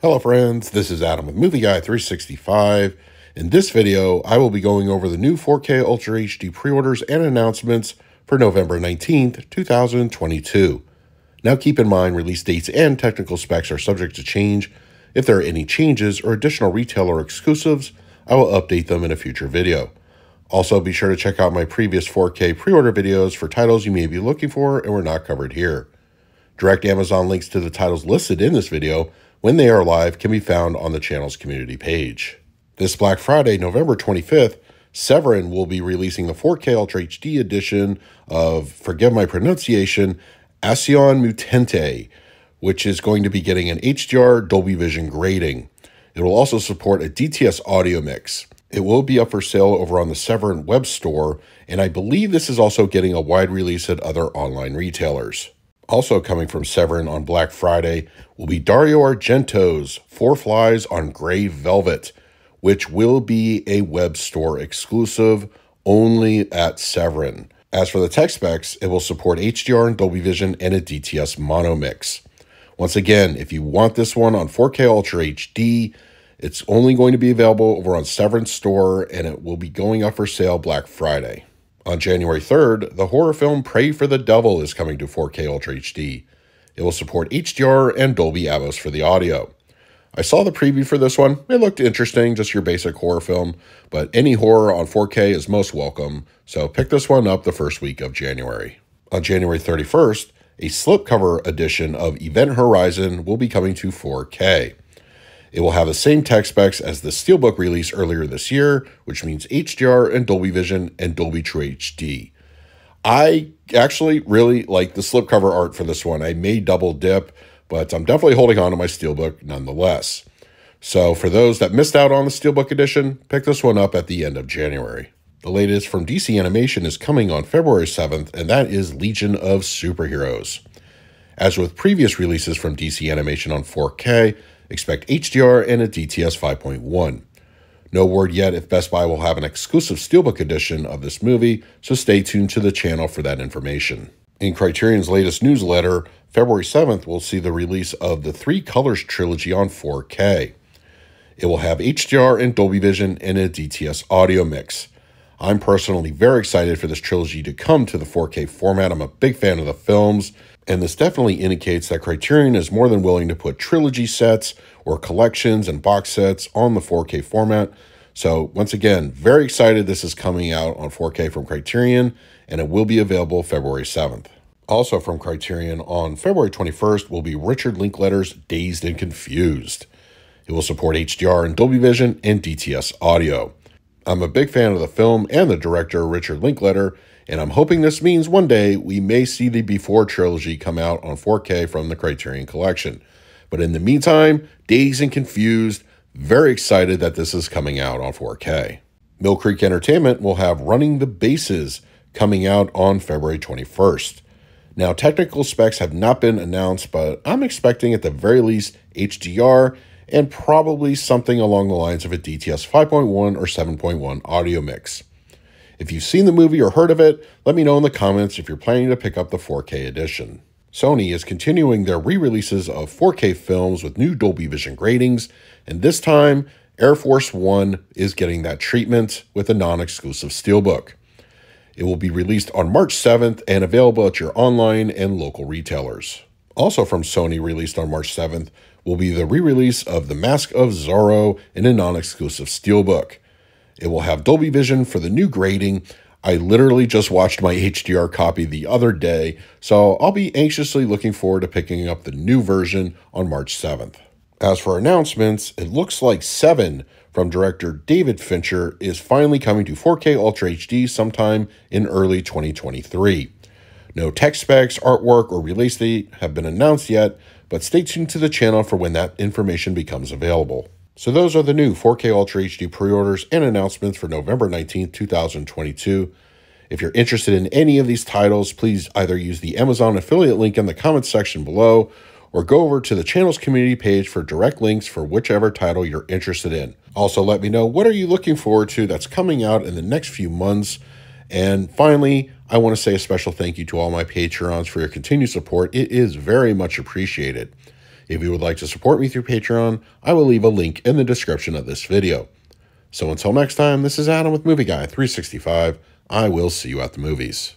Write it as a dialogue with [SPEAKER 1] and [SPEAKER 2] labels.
[SPEAKER 1] Hello friends, this is Adam with Movie Guy 365. In this video, I will be going over the new 4K Ultra HD pre-orders and announcements for November 19th, 2022. Now keep in mind, release dates and technical specs are subject to change. If there are any changes or additional retailer exclusives, I will update them in a future video. Also, be sure to check out my previous 4K pre-order videos for titles you may be looking for and were not covered here. Direct Amazon links to the titles listed in this video when they are live can be found on the channel's community page. This Black Friday, November 25th, Severin will be releasing the 4K Ultra HD edition of, forgive my pronunciation, Asion Mutente, which is going to be getting an HDR Dolby Vision grading. It will also support a DTS audio mix. It will be up for sale over on the Severin web store, and I believe this is also getting a wide release at other online retailers. Also coming from Severin on Black Friday will be Dario Argento's Four Flies on Gray Velvet, which will be a web store exclusive only at Severin. As for the tech specs, it will support HDR and Dolby Vision and a DTS mono mix. Once again, if you want this one on 4K Ultra HD, it's only going to be available over on Severin's store, and it will be going up for sale Black Friday. On January 3rd, the horror film Pray for the Devil is coming to 4K Ultra HD. It will support HDR and Dolby Atmos for the audio. I saw the preview for this one. It looked interesting, just your basic horror film, but any horror on 4K is most welcome, so pick this one up the first week of January. On January 31st, a slipcover edition of Event Horizon will be coming to 4K. It will have the same tech specs as the Steelbook release earlier this year, which means HDR and Dolby Vision and Dolby True HD. I actually really like the slipcover art for this one. I may double dip, but I'm definitely holding on to my Steelbook nonetheless. So for those that missed out on the Steelbook edition, pick this one up at the end of January. The latest from DC Animation is coming on February 7th, and that is Legion of Superheroes. As with previous releases from DC Animation on 4K, expect HDR and a DTS 5.1. No word yet if Best Buy will have an exclusive Steelbook edition of this movie, so stay tuned to the channel for that information. In Criterion's latest newsletter, February 7th will see the release of the Three Colors trilogy on 4K. It will have HDR and Dolby Vision and a DTS audio mix. I'm personally very excited for this trilogy to come to the 4K format. I'm a big fan of the films, and this definitely indicates that Criterion is more than willing to put trilogy sets or collections and box sets on the 4K format. So once again, very excited this is coming out on 4K from Criterion, and it will be available February 7th. Also from Criterion on February 21st will be Richard Linklater's Dazed and Confused. It will support HDR and Dolby Vision and DTS audio. I'm a big fan of the film and the director, Richard Linklater, and I'm hoping this means one day we may see the Before trilogy come out on 4K from the Criterion Collection. But in the meantime, Dazed and Confused, very excited that this is coming out on 4K. Mill Creek Entertainment will have Running the Bases coming out on February 21st. Now, technical specs have not been announced, but I'm expecting at the very least HDR and probably something along the lines of a DTS 5.1 or 7.1 audio mix. If you've seen the movie or heard of it, let me know in the comments if you're planning to pick up the 4K edition. Sony is continuing their re-releases of 4K films with new Dolby Vision gradings, and this time, Air Force One is getting that treatment with a non-exclusive Steelbook. It will be released on March 7th and available at your online and local retailers. Also from Sony, released on March 7th, will be the re-release of The Mask of Zorro in a non-exclusive Steelbook. It will have Dolby Vision for the new grading. I literally just watched my HDR copy the other day, so I'll be anxiously looking forward to picking up the new version on March 7th. As for announcements, it looks like Seven from director David Fincher is finally coming to 4K Ultra HD sometime in early 2023. No tech specs, artwork, or release date have been announced yet, but stay tuned to the channel for when that information becomes available. So those are the new 4K Ultra HD pre-orders and announcements for November 19th, 2022. If you're interested in any of these titles, please either use the Amazon affiliate link in the comments section below or go over to the channel's community page for direct links for whichever title you're interested in. Also, let me know what are you looking forward to that's coming out in the next few months. And finally, I want to say a special thank you to all my Patreons for your continued support. It is very much appreciated. If you would like to support me through Patreon, I will leave a link in the description of this video. So until next time, this is Adam with Movie Guy 365. I will see you at the movies.